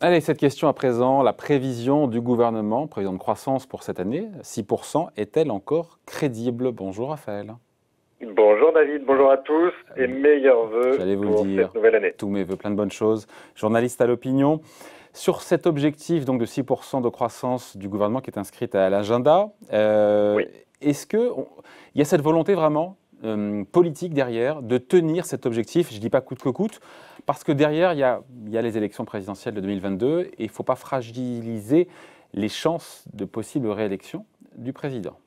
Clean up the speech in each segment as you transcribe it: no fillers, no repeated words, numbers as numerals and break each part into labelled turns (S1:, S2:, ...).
S1: Allez, cette question à présent, la prévision du gouvernement, prévision de croissance pour cette année, 6%, est-elle encore crédible? Bonjour Raphaël.
S2: Bonjour David, bonjour à tous et meilleurs vœux pour cette nouvelle année.
S1: Tous mes vœux, plein de bonnes choses. Journaliste à l'opinion. Sur cet objectif donc de 6% de croissance du gouvernement qui est inscrit à l'agenda,
S2: Oui.
S1: est-ce qu'il y a cette volonté vraiment politique derrière de tenir cet objectif? Je ne dis pas coûte que coûte, parce que derrière, il y a les élections présidentielles de 2022 et il ne faut pas fragiliser les chances de possible réélection du président.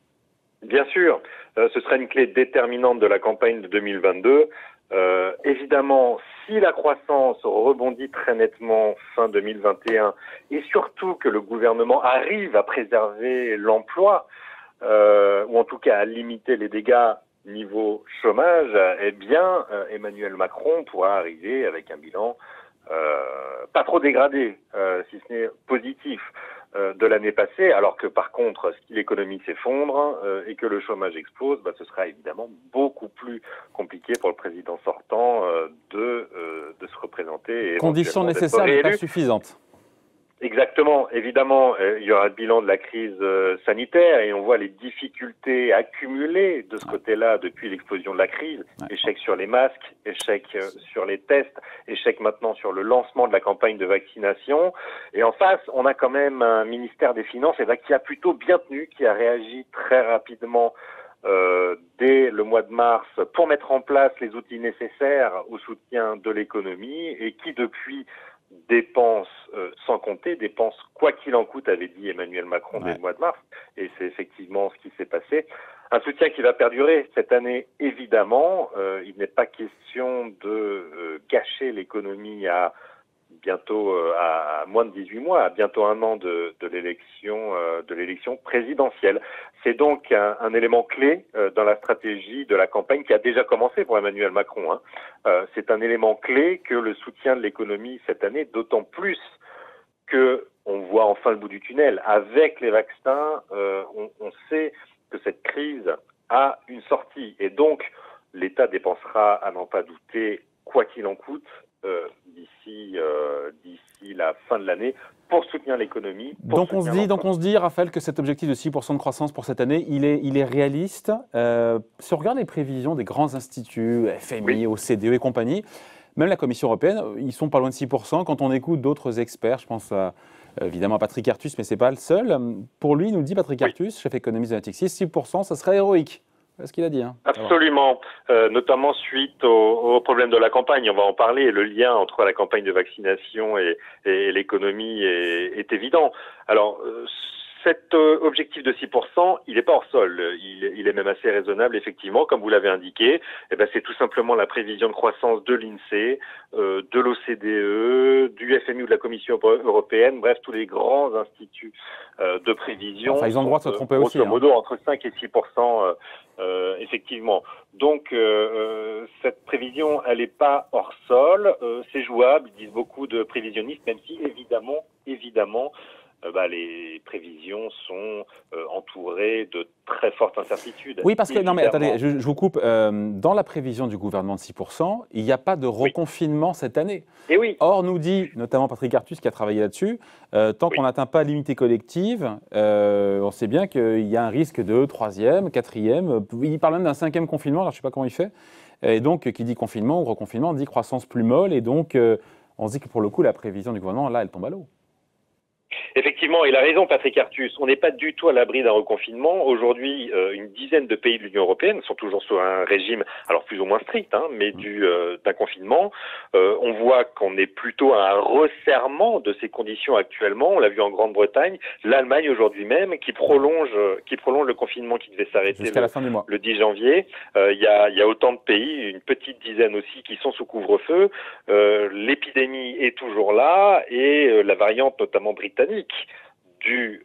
S2: Bien sûr, ce sera une clé déterminante de la campagne de 2022. Évidemment, si la croissance rebondit très nettement fin 2021 et surtout que le gouvernement arrive à préserver l'emploi, ou en tout cas à limiter les dégâts niveau chômage, eh bien Emmanuel Macron pourra arriver avec un bilan pas trop dégradé, si ce n'est positif, de l'année passée, alors que par contre, si l'économie s'effondre et que le chômage explose, ce sera évidemment beaucoup plus compliqué pour le président sortant de se représenter. Et
S1: conditions nécessaires mais pas suffisantes.
S2: Exactement. Évidemment, il y aura le bilan de la crise sanitaire et on voit les difficultés accumulées de ce côté-là depuis l'explosion de la crise. Échec sur les masques, échec sur les tests, échec maintenant sur le lancement de la campagne de vaccination. Et en face, on a quand même un ministère des Finances qui a plutôt bien tenu, qui a réagi très rapidement dès le mois de mars pour mettre en place les outils nécessaires au soutien de l'économie et qui depuis dépenses sans compter, dépenses quoi qu'il en coûte, avait dit Emmanuel Macron dès le mois de mars, et c'est effectivement ce qui s'est passé. Un soutien qui va perdurer cette année, évidemment. Il n'est pas question de gâcher l'économie à bientôt à moins de 18 mois, à bientôt un an de l'élection présidentielle. C'est donc un élément clé dans la stratégie de la campagne qui a déjà commencé pour Emmanuel Macron. C'est un élément clé que le soutien de l'économie cette année, d'autant plus que on voit enfin le bout du tunnel. Avec les vaccins, on sait que cette crise a une sortie et donc l'État dépensera à n'en pas douter quoi qu'il en coûte d'ici la fin de l'année pour soutenir l'économie.
S1: Donc on se dit, Raphaël, que cet objectif de 6% de croissance pour cette année, il est réaliste. Si on regarde les prévisions des grands instituts, FMI, OCDE et compagnie, même la Commission européenne, ils sont pas loin de 6%. Quand on écoute d'autres experts, je pense évidemment à Patrick Artus, mais c'est pas le seul. Pour lui, il nous dit Patrick Artus, chef économiste de Natixis, 6%, ça serait héroïque. C'est ce qu'il a dit.
S2: Absolument, notamment suite au problème de la campagne. On va en parler. Le lien entre la campagne de vaccination et l'économie est évident. Alors, cet objectif de 6%, il n'est pas hors sol. Il est même assez raisonnable, effectivement, comme vous l'avez indiqué. C'est tout simplement la prévision de croissance de l'INSEE, de l'OCDE, du FMI ou de la Commission européenne, bref, tous les grands instituts de prévision.
S1: Enfin, ils ont le droit de se tromper aussi.
S2: Grosso modo, entre 5 et 6%, effectivement. Donc, cette prévision, elle n'est pas hors sol. C'est jouable, disent beaucoup de prévisionnistes, même si, évidemment, les prévisions sont entourées de très fortes incertitudes.
S1: Oui, parce que, non mais attendez, je vous coupe, dans la prévision du gouvernement de 6%, il n'y a pas de reconfinement cette année.
S2: Et oui.
S1: Or, nous dit, notamment Patrick Artus qui a travaillé là-dessus, tant qu'on n'atteint pas l'immunité collective, on sait bien qu'il y a un risque de 3e, 4e, il parle même d'un 5e confinement, alors je ne sais pas comment il fait, et donc qui dit confinement ou reconfinement, dit croissance plus molle, et donc on se dit que pour le coup, la prévision du gouvernement, là, elle tombe à l'eau.
S2: Effectivement, il a raison Patrick Artus, on n'est pas du tout à l'abri d'un reconfinement. Aujourd'hui, une dizaine de pays de l'Union européenne sont toujours sur un régime, alors plus ou moins strict, mais d'un confinement. On voit qu'on est plutôt à un resserrement de ces conditions actuellement. On l'a vu en Grande-Bretagne, l'Allemagne aujourd'hui même, qui prolonge le confinement qui devait s'arrêter le 10 janvier. Il y a autant de pays, une petite dizaine aussi, qui sont sous couvre-feu. L'épidémie est toujours là et la variante notamment britannique du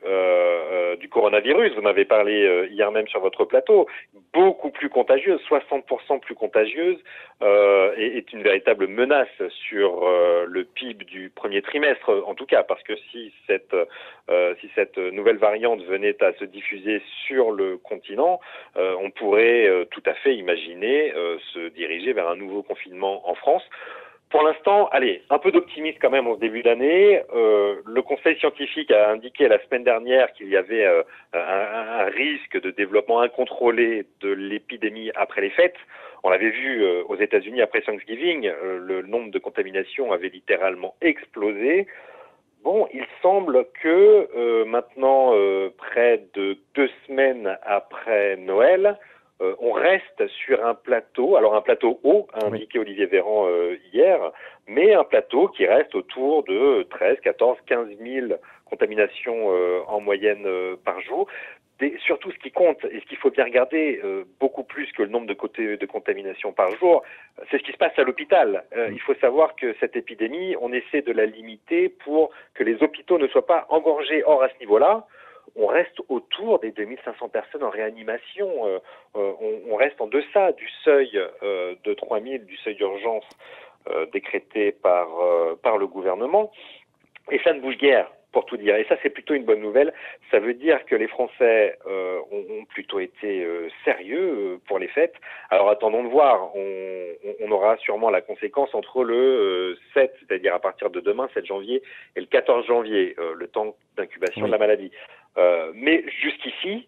S2: coronavirus. Vous en avez parlé hier même sur votre plateau. Beaucoup plus contagieuse, 60% plus contagieuse, et est une véritable menace sur le PIB du premier trimestre, en tout cas, parce que si cette nouvelle variante venait à se diffuser sur le continent, on pourrait tout à fait imaginer se diriger vers un nouveau confinement en France. Pour l'instant, allez, un peu d'optimisme quand même en ce début d'année. Le Conseil scientifique a indiqué la semaine dernière qu'il y avait un risque de développement incontrôlé de l'épidémie après les fêtes. On l'avait vu aux États-Unis après Thanksgiving, le nombre de contaminations avait littéralement explosé. Bon, il semble que maintenant, près de 2 semaines après Noël, on reste sur un plateau, alors un plateau haut, a indiqué Olivier Véran hier, mais un plateau qui reste autour de 13, 14, 15 000 contaminations en moyenne par jour. Surtout, ce qui compte et ce qu'il faut bien regarder, beaucoup plus que le nombre de contaminations par jour, c'est ce qui se passe à l'hôpital. Il faut savoir que cette épidémie, on essaie de la limiter pour que les hôpitaux ne soient pas engorgés. Or, à ce niveau-là, on reste autour des 2500 personnes en réanimation. On reste en deçà du seuil de 3000, du seuil d'urgence décrété par le gouvernement. Et ça ne bouge guère, pour tout dire. Et ça, c'est plutôt une bonne nouvelle. Ça veut dire que les Français ont plutôt été sérieux pour les fêtes. Alors attendons de voir. On aura sûrement la conséquence entre le 7, c'est-à-dire à partir de demain, 7 janvier, et le 14 janvier, le temps d'incubation de la maladie. Mais jusqu'ici,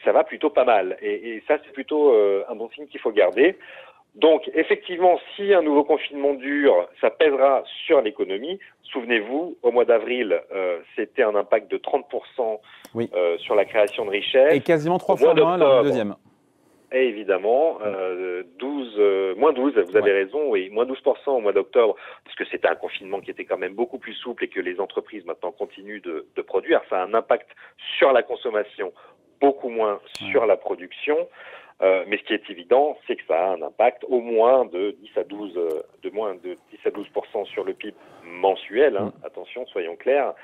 S2: ça va plutôt pas mal. Et ça, c'est plutôt un bon signe qu'il faut garder. Donc, effectivement, si un nouveau confinement dure, ça pèsera sur l'économie. Souvenez-vous, au mois d'avril, c'était un impact de 30% sur la création de richesses.
S1: Et quasiment 3 fois moins lors du deuxième.
S2: Et évidemment, moins 12, vous avez raison, oui, moins 12% au mois d'octobre, parce que c'était un confinement qui était quand même beaucoup plus souple et que les entreprises maintenant continuent de produire. Ça a un impact sur la consommation, beaucoup moins sur la production. Mais ce qui est évident, c'est que ça a un impact au moins de 10 à 12% sur le PIB mensuel. Attention, soyons clairs.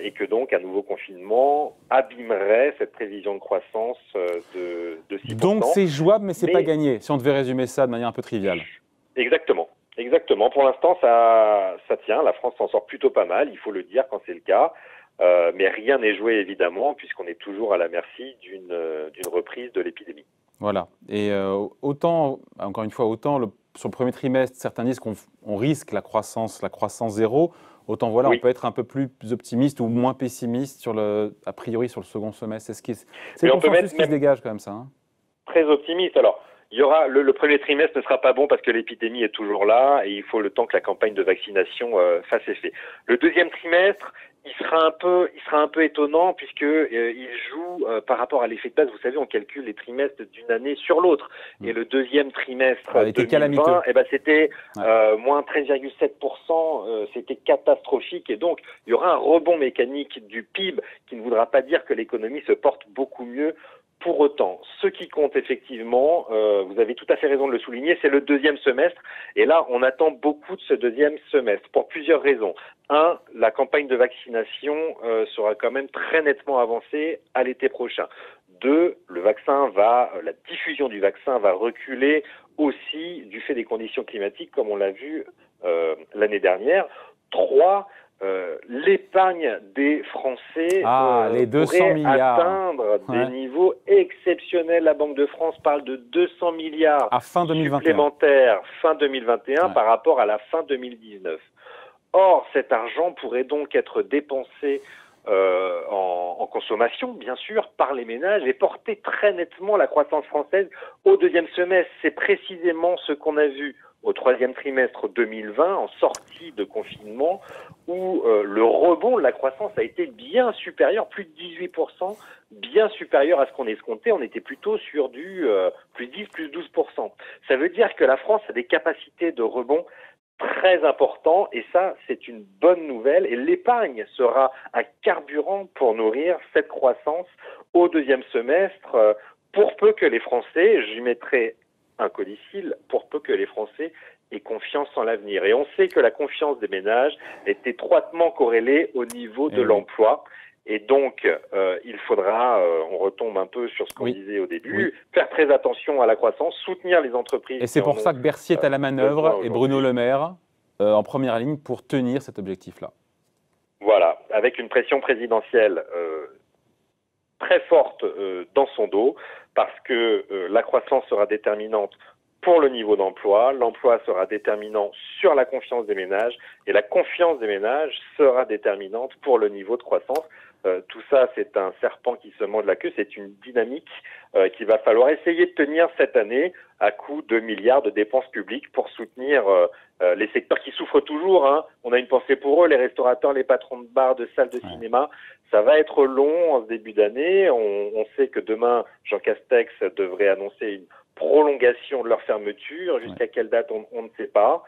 S2: Et que donc un nouveau confinement abîmerait cette prévision de croissance de 6%.
S1: Donc c'est jouable, mais c'est pas gagné, si on devait résumer ça de manière un peu triviale.
S2: Exactement. Pour l'instant, ça tient. La France s'en sort plutôt pas mal, il faut le dire quand c'est le cas. Mais rien n'est joué, évidemment, puisqu'on est toujours à la merci d'une reprise de l'épidémie.
S1: Voilà. Et autant sur le premier trimestre, certains disent qu'on risque la croissance zéro. Autant on peut être un peu plus optimiste ou moins pessimiste a priori sur le second semestre. C'est le consensus qui se dégage quand même, ça.
S2: Très optimiste. Alors, il y aura le premier trimestre ne sera pas bon parce que l'épidémie est toujours là et il faut le temps que la campagne de vaccination fasse effet. Le deuxième trimestre, il sera un peu étonnant puisque il joue par rapport à l'effet de base. Vous savez, on calcule les trimestres d'une année sur l'autre. Et le deuxième trimestre 2020, c'était moins 13,7%. C'était catastrophique. Et donc, il y aura un rebond mécanique du PIB qui ne voudra pas dire que l'économie se porte beaucoup mieux. Pour autant, ce qui compte effectivement, vous avez tout à fait raison de le souligner, c'est le deuxième semestre. Et là, on attend beaucoup de ce deuxième semestre pour plusieurs raisons. Un, la campagne de vaccination sera quand même très nettement avancée à l'été prochain. Deux, la diffusion du vaccin va reculer aussi du fait des conditions climatiques, comme on l'a vu l'année dernière. Trois, l'épargne des Français
S1: les 200 milliards.
S2: atteindre des niveaux exceptionnels. La Banque de France parle de 200 milliards supplémentaires fin 2021 par rapport à la fin 2019. Or, cet argent pourrait donc être dépensé en consommation, bien sûr, par les ménages et porter très nettement la croissance française au deuxième semestre. C'est précisément ce qu'on a vu au troisième trimestre 2020, en sortie de confinement, où le rebond de la croissance a été bien supérieur, plus de 18%, bien supérieur à ce qu'on escomptait. On était plutôt sur du plus 10, plus 12%. Ça veut dire que la France a des capacités de rebond très importantes, et ça, c'est une bonne nouvelle. Et l'épargne sera un carburant pour nourrir cette croissance au deuxième semestre, pour peu que les Français, j'y mettrai un codicile, pour peu que les Français aient confiance en l'avenir. Et on sait que la confiance des ménages est étroitement corrélée au niveau de l'emploi. Et donc, il faudra, on retombe un peu sur ce qu'on disait au début, faire très attention à la croissance, soutenir les entreprises.
S1: Et c'est pour ça que Bercy est à la manœuvre et Bruno Le Maire en première ligne pour tenir cet objectif-là.
S2: Voilà, avec une pression présidentielle très forte dans son dos, parce que la croissance sera déterminante pour le niveau d'emploi, l'emploi sera déterminant sur la confiance des ménages, et la confiance des ménages sera déterminante pour le niveau de croissance. Tout ça, c'est un serpent qui se mord la queue, c'est une dynamique qu'il va falloir essayer de tenir cette année à coup de milliards de dépenses publiques pour soutenir les secteurs qui souffrent toujours. Hein. On a une pensée pour eux, les restaurateurs, les patrons de bars, de salles de cinéma. Ça va être long en ce début d'année. On sait que demain, Jean Castex devrait annoncer une prolongation de leur fermeture. Jusqu'à quelle date, on ne sait pas.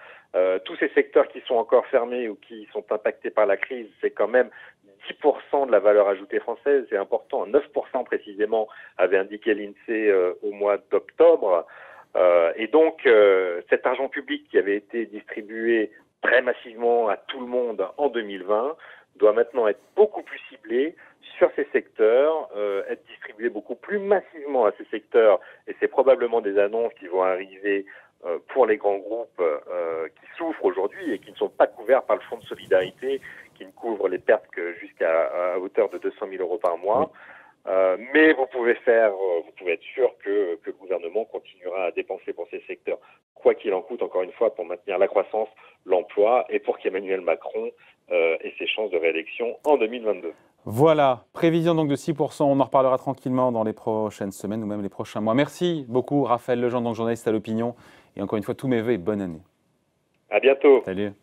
S2: Tous ces secteurs qui sont encore fermés ou qui sont impactés par la crise, c'est quand même 10% de la valeur ajoutée française, c'est important. 9% précisément avait indiqué l'INSEE au mois d'octobre. Et donc, cet argent public qui avait été distribué très massivement à tout le monde en 2020 doit maintenant être beaucoup plus ciblé sur ces secteurs, être distribué beaucoup plus massivement à ces secteurs. Et c'est probablement des annonces qui vont arriver pour les grands groupes qui souffrent aujourd'hui et qui ne sont pas couverts par le fonds de solidarité, qui ne couvre les pertes que jusqu'à hauteur de 200 000 € par mois. Mais vous pouvez être sûr que le gouvernement continuera à dépenser pour ces secteurs, quoi qu'il en coûte, encore une fois, pour maintenir la croissance, l'emploi et pour qu'Emmanuel Macron ait ses chances de réélection en 2022.
S1: Voilà, prévision donc de 6%, on en reparlera tranquillement dans les prochaines semaines ou même les prochains mois. Merci beaucoup Raphaël Legendre, donc journaliste à l'Opinion, et encore une fois tous mes vœux et bonne année.
S2: À bientôt.
S1: Salut.